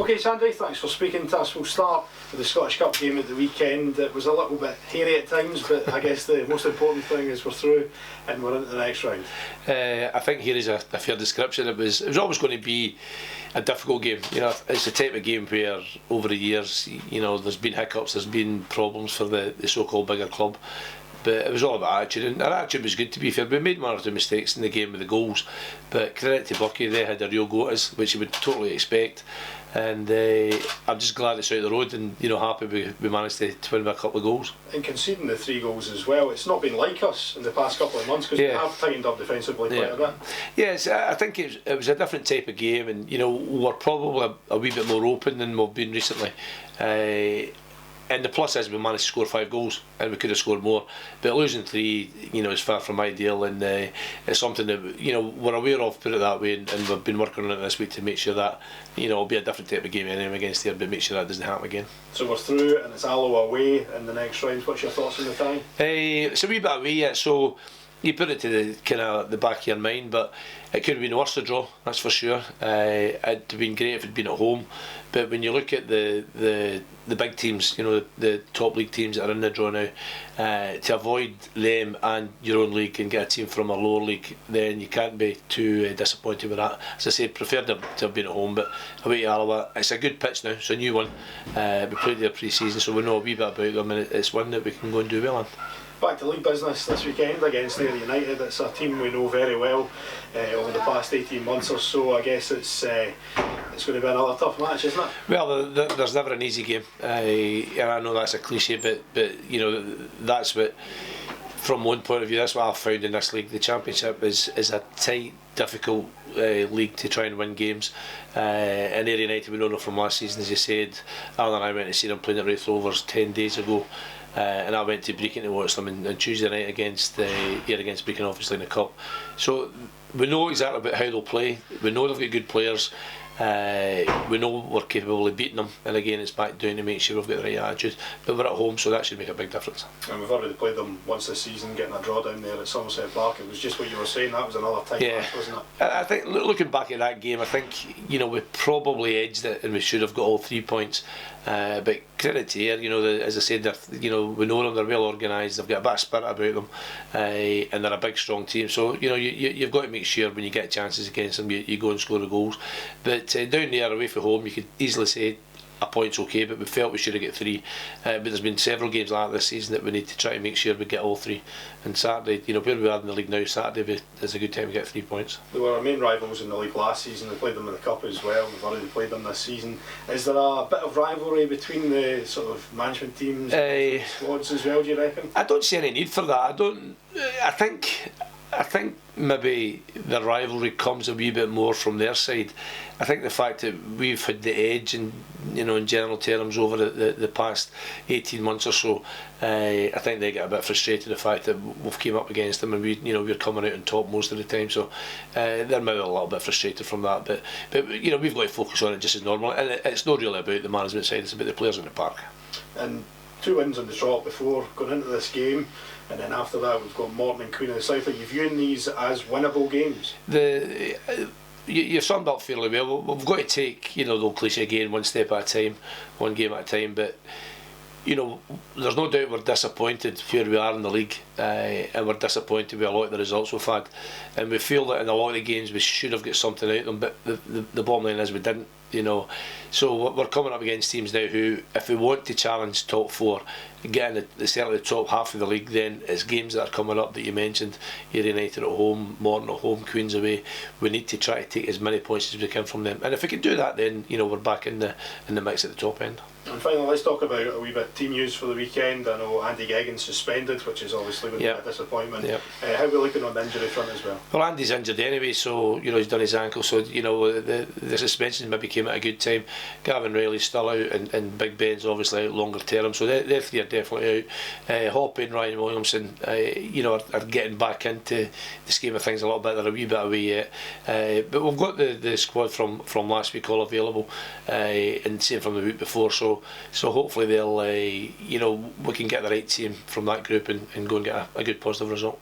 Okay, Sandy, thanks for speaking to us. We'll start with the Scottish Cup game at the weekend. It was a little bit hairy at times, but I guess the most important thing is we're through and we're into the next round. I think here is a fair description. It was always going to be a difficult game. You know, it's the type of game where over the years, you know, there's been hiccups, there's been problems for the so-called bigger club. But it was all about attitude, and our attitude was good, to be fair. We made one or two mistakes in the game with the goals, but credit to Bucky, they had a real go at us, which you would totally expect. And I'm just glad it's out the road, and you know, happy we managed to win by a couple of goals. And conceding the 3 goals as well, it's not been like us in the past couple of months, because we have tightened up defensively quite a bit. Yes, I think it was a different type of game, and you know, we're probably a wee bit more open than we've been recently. And the plus is we managed to score 5 goals, and we could have scored more. But losing 3, you know, is far from ideal, and it's something that, you know, we're aware of, put it that way, and we've been working on it this week to make sure that, you know, it'll be a different type of game anyway against here, but make sure that doesn't happen again. So we're through, and it's Alloa away in the next round. What's your thoughts on the time? It's a wee bit away yet, so you put it to the kind of the back of your mind, but it could have been worse to draw, that's for sure. It'd have been great if it'd been at home, but when you look at the big teams, you know, the top league teams that are in the draw now, to avoid them and your own league and get a team from a lower league, then you can't be too disappointed with that. As I say, preferred to have been at home, but away to Alloa, it's a good pitch now, it's a new one. We played there pre-season, so we know a wee bit about them, and it's one that we can go and do well on. Back to league business this weekend against Ayr United. It's a team we know very well over the past 18 months or so. I guess it's going to be another tough match, isn't it? Well, there's never an easy game. And I know that's a cliche, but you know, that's what, from one point of view, that's what I've found in this league. The Championship is a tight, difficult league to try and win games. And Ayr United, we know them from last season, as you said. Alan and I went to see them playing at Wraith Rovers 10 days ago. And I went to Brecon to watch them on Tuesday night against Brecon, obviously in the Cup. So we know exactly about how they'll play. We know they've got good players. We know we're capable of beating them, and again it's back down to make sure we've got the right attitude. But we're at home, so that should make a big difference. And we've already played them once this season, getting a draw down there at Somerset Park. It was just what you were saying, that was another tight match, wasn't it? I think looking back at that game, I think, you know, we probably edged it and we should have got all 3 points. But credit to Ayr, you know, as I said, you know, we know them, they're well organised, they've got a bit of spirit about them, and they're a big strong team. So you know, you've got to make sure when you get chances against them, you go and score the goals. But down there away from home, you could easily say a point's okay, but we felt we should have got 3. But there's been several games like that this season that we need to try to make sure we get all 3. And Saturday, you know, where we are in the league now, Saturday is a good time to get 3 points. They were our main rivals in the league last season. We played them in the Cup as well. We've already played them this season. Is there a bit of rivalry between the sort of management teams and squads as well, do you reckon? I don't see any need for that. I think maybe the rivalry comes a wee bit more from their side. I think the fact that we've had the edge, in general terms over the past 18 months or so, I think they get a bit frustrated the fact that we've came up against them and we're coming out on top most of the time. So they're maybe a little bit frustrated from that. But you know, we've got to focus on it just as normal, and it's not really about the management side. It's about the players in the park. And 2 wins on the trot before going into this game, and then after that we've got Morton and Queen of the South. Are you viewing these as winnable games? You've summed up fairly well. We've got to take, the old cliche again, one step at a time, one game at a time. But there's no doubt we're disappointed where we are in the league, and we're disappointed with a lot of the results we've had, and we feel that in a lot of the games we should have got something out of them, but the bottom line is we didn't. So we're coming up against teams now who, if we want to challenge top 4, get in certainly the top half of the league, then it's games that are coming up that you mentioned, Ayr United at home, Morton at home, Queen's away. We need to try to take as many points as we can from them, and if we can do that, then we're back in the mix at the top end. And finally, let's talk about a wee bit team news for the weekend. I know Andy Geoghegan's suspended, which is obviously going to be a disappointment. How are we looking on the injury front as well? Well, Andy's injured anyway, so he's done his ankle, so the suspension maybe came at a good time. Gavin Riley's still out, and Big Ben's obviously out longer term, so they're 3 are definitely out. Hoppy and Ryan Williamson are getting back into the scheme of things a little bit. They're a wee bit away yet, but we've got the squad from last week all available, and same from the week before, so hopefully they'll we can get the right team from that group and go and get a good positive result.